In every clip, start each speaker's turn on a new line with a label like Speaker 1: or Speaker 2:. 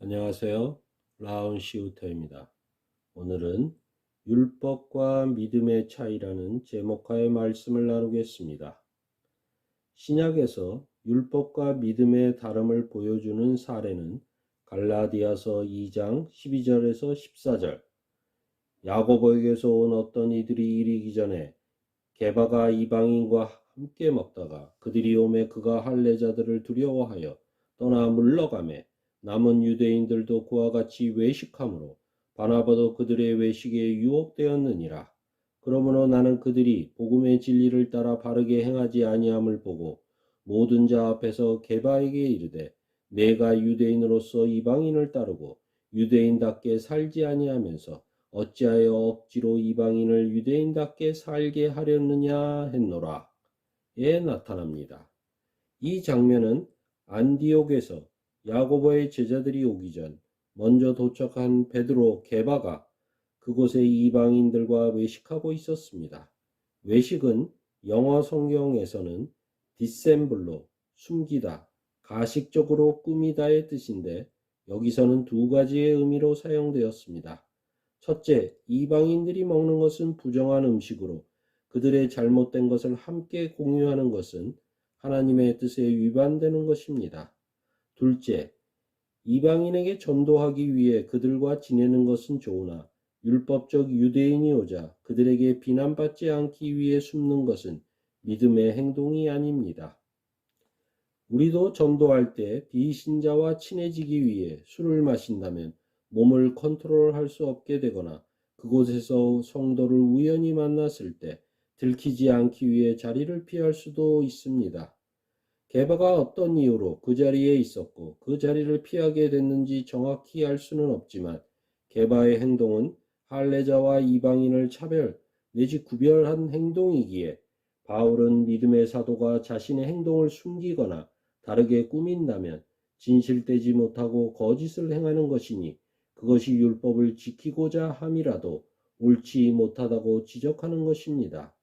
Speaker 1: 안녕하세요. 라운시우터입니다. 오늘은 율법과 믿음의 차이라는 제목하에 말씀을 나누겠습니다. 신약에서 율법과 믿음의 다름을 보여주는 사례는 갈라디아서 2장 12절에서 14절, 야고보에게서 온 어떤 이들이 이르기 전에 게바가 이방인과 함께 먹다가 그들이 오매 그가 할례자들을 두려워하여 떠나 물러가매 남은 유대인들도 그와 같이 외식함으로 바나바도 그들의 외식에 유혹되었느니라. 그러므로 나는 그들이 복음의 진리를 따라 바르게 행하지 아니함을 보고 모든 자 앞에서 게바에게 이르되 내가 유대인으로서 이방인을 따르고 유대인답게 살지 아니하면서 어찌하여 억지로 이방인을 유대인답게 살게 하렸느냐 했노라. 에 나타납니다. 이 장면은 안디옥에서 야고보의 제자들이 오기 전 먼저 도착한 베드로 게바가 그곳에 이방인들과 외식하고 있었습니다. 외식은 영어 성경에서는 디셈블로, 숨기다, 가식적으로 꾸미다의 뜻인데 여기서는 두 가지의 의미로 사용되었습니다. 첫째, 이방인들이 먹는 것은 부정한 음식으로 그들의 잘못된 것을 함께 공유하는 것은 하나님의 뜻에 위반되는 것입니다. 둘째, 이방인에게 전도하기 위해 그들과 지내는 것은 좋으나 율법적 유대인이 오자 그들에게 비난받지 않기 위해 숨는 것은 믿음의 행동이 아닙니다. 우리도 전도할 때 비신자와 친해지기 위해 술을 마신다면 몸을 컨트롤할 수 없게 되거나 그곳에서 성도를 우연히 만났을 때 들키지 않기 위해 자리를 피할 수도 있습니다. 게바가 어떤 이유로 그 자리에 있었고 그 자리를 피하게 됐는지 정확히 알 수는 없지만 게바의 행동은 할례자와 이방인을 차별 내지 구별한 행동이기에 바울은 믿음의 사도가 자신의 행동을 숨기거나 다르게 꾸민다면 진실되지 못하고 거짓을 행하는 것이니 그것이 율법을 지키고자 함이라도 옳지 못하다고 지적하는 것입니다.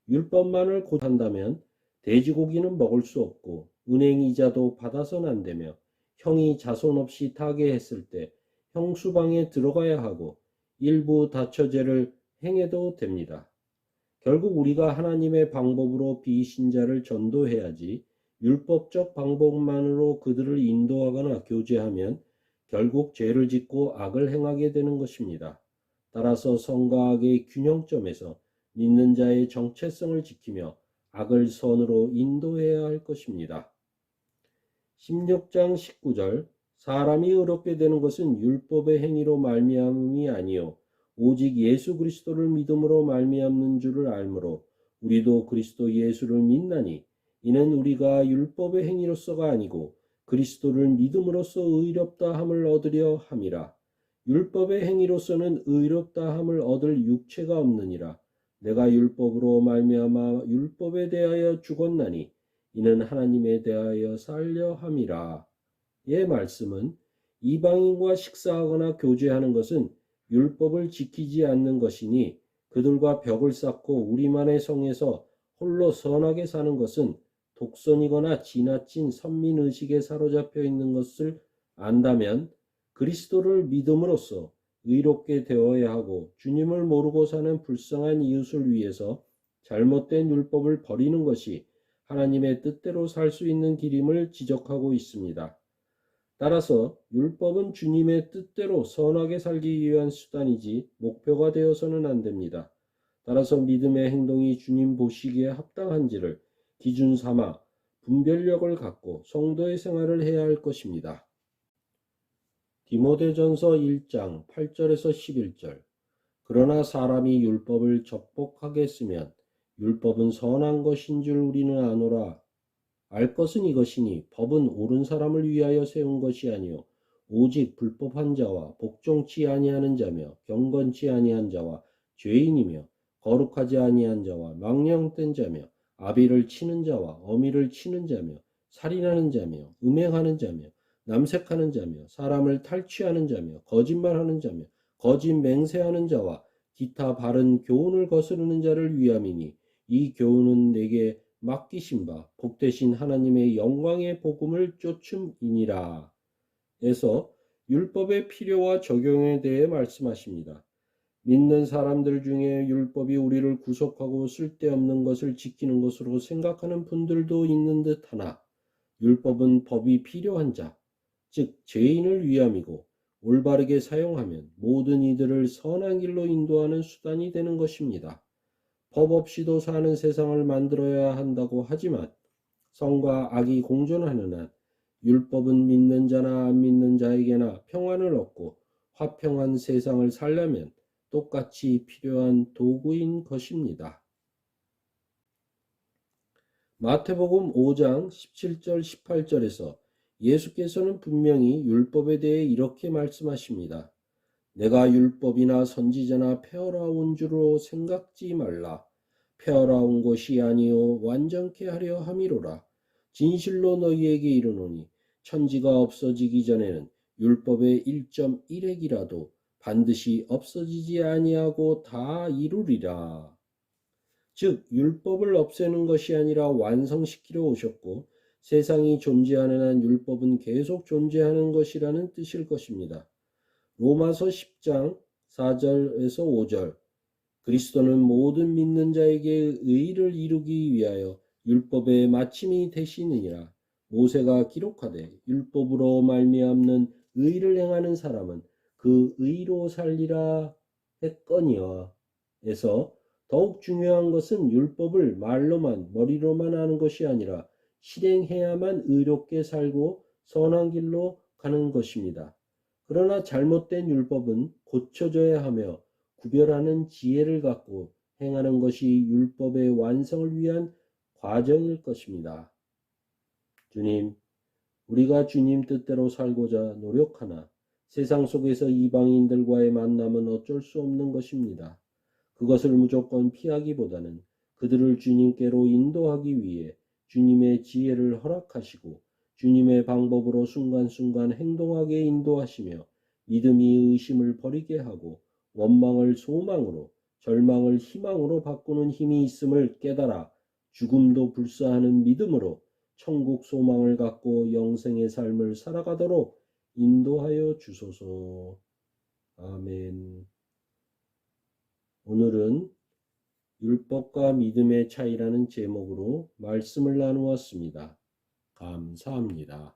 Speaker 1: 율법만을 고한다면 돼지고기는 먹을 수 없고 은행 이자도 받아서는 안 되며 형이 자손 없이 타계했을 때 형수방에 들어가야 하고 일부 다처제를 행해도 됩니다. 결국 우리가 하나님의 방법으로 비신자를 전도해야지 율법적 방법만으로 그들을 인도하거나 교제하면 결국 죄를 짓고 악을 행하게 되는 것입니다. 따라서 성과 악의 균형점에서 믿는 자의 정체성을 지키며 악을 선으로 인도해야 할 것입니다. 16장 19절 사람이 의롭게 되는 것은 율법의 행위로 말미암음이 아니요 오직 예수 그리스도를 믿음으로 말미암는 줄을 알므로 우리도 그리스도 예수를 믿나니 이는 우리가 율법의 행위로서가 아니고 그리스도를 믿음으로써 의롭다 함을 얻으려 함이라. 율법의 행위로서는 의롭다 함을 얻을 육체가 없느니라. 내가 율법으로 말미암아 율법에 대하여 죽었나니 이는 하나님에 대하여 살려 함이라. 의 말씀은 이방인과 식사하거나 교제하는 것은 율법을 지키지 않는 것이니 그들과 벽을 쌓고 우리만의 성에서 홀로 선하게 사는 것은 독선이거나 지나친 선민의식에 사로잡혀 있는 것을 안다면 그리스도를 믿음으로써 의롭게 되어야 하고 주님을 모르고 사는 불쌍한 이웃을 위해서 잘못된 율법을 버리는 것이 하나님의 뜻대로 살 수 있는 길임을 지적하고 있습니다. 따라서 율법은 주님의 뜻대로 선하게 살기 위한 수단이지 목표가 되어서는 안 됩니다. 따라서 믿음의 행동이 주님 보시기에 합당한지를 기준 삼아 분별력을 갖고 성도의 생활을 해야 할 것입니다. 디모데전서 1장 8절에서 11절 그러나 사람이 율법을 적복하겠으면 율법은 선한 것인 줄 우리는 아노라. 알 것은 이것이니 법은 옳은 사람을 위하여 세운 것이 아니요 오직 불법한 자와 복종치 아니하는 자며 경건치 아니한 자와 죄인이며 거룩하지 아니한 자와 망령된 자며 아비를 치는 자와 어미를 치는 자며 살인하는 자며 음행하는 자며 남색하는 자며 사람을 탈취하는 자며 거짓말하는 자며 거짓 맹세하는 자와 기타 바른 교훈을 거스르는 자를 위함이니 이 교훈은 내게 맡기신 바 복되신 하나님의 영광의 복음을 쫓음이니라. 에서 율법의 필요와 적용에 대해 말씀하십니다. 믿는 사람들 중에 율법이 우리를 구속하고 쓸데없는 것을 지키는 것으로 생각하는 분들도 있는 듯하나 율법은 법이 필요한 자, 즉 죄인을 위함이고 올바르게 사용하면 모든 이들을 선한 길로 인도하는 수단이 되는 것입니다. 법 없이도 사는 세상을 만들어야 한다고 하지만 성과 악이 공존하는 한 율법은 믿는 자나 안 믿는 자에게나 평안을 얻고 화평한 세상을 살려면 똑같이 필요한 도구인 것입니다. 마태복음 5장 17절 18절에서 예수께서는 분명히 율법에 대해 이렇게 말씀하십니다. 내가 율법이나 선지자나 폐허라온 줄로 생각지 말라. 폐허라온 것이 아니요 완전케 하려 함이로라. 진실로 너희에게 이르노니 천지가 없어지기 전에는 율법의 1.1핵이라도 반드시 없어지지 아니하고 다 이루리라. 즉 율법을 없애는 것이 아니라 완성시키려 오셨고 세상이 존재하는 한 율법은 계속 존재하는 것이라는 뜻일 것입니다. 로마서 10장 4절에서 5절 그리스도는 모든 믿는 자에게 의를 이루기 위하여 율법의 마침이 되시느니라. 모세가 기록하되 율법으로 말미암는 의를 행하는 사람은 그 의로 살리라 했거니와 에서 더욱 중요한 것은 율법을 말로만 머리로만 하는 것이 아니라 실행해야만 의롭게 살고 선한 길로 가는 것입니다. 그러나 잘못된 율법은 고쳐져야 하며 구별하는 지혜를 갖고 행하는 것이 율법의 완성을 위한 과정일 것입니다. 주님, 우리가 주님 뜻대로 살고자 노력하나 세상 속에서 이방인들과의 만남은 어쩔 수 없는 것입니다. 그것을 무조건 피하기보다는 그들을 주님께로 인도하기 위해 주님의 지혜를 허락하시고 주님의 방법으로 순간순간 행동하게 인도하시며 믿음이 의심을 버리게 하고 원망을 소망으로 절망을 희망으로 바꾸는 힘이 있음을 깨달아 죽음도 불사하는 믿음으로 천국 소망을 갖고 영생의 삶을 살아가도록 인도하여 주소서. 아멘. 오늘은 율법과 믿음의 차이라는 제목으로 말씀을 나누었습니다. 감사합니다.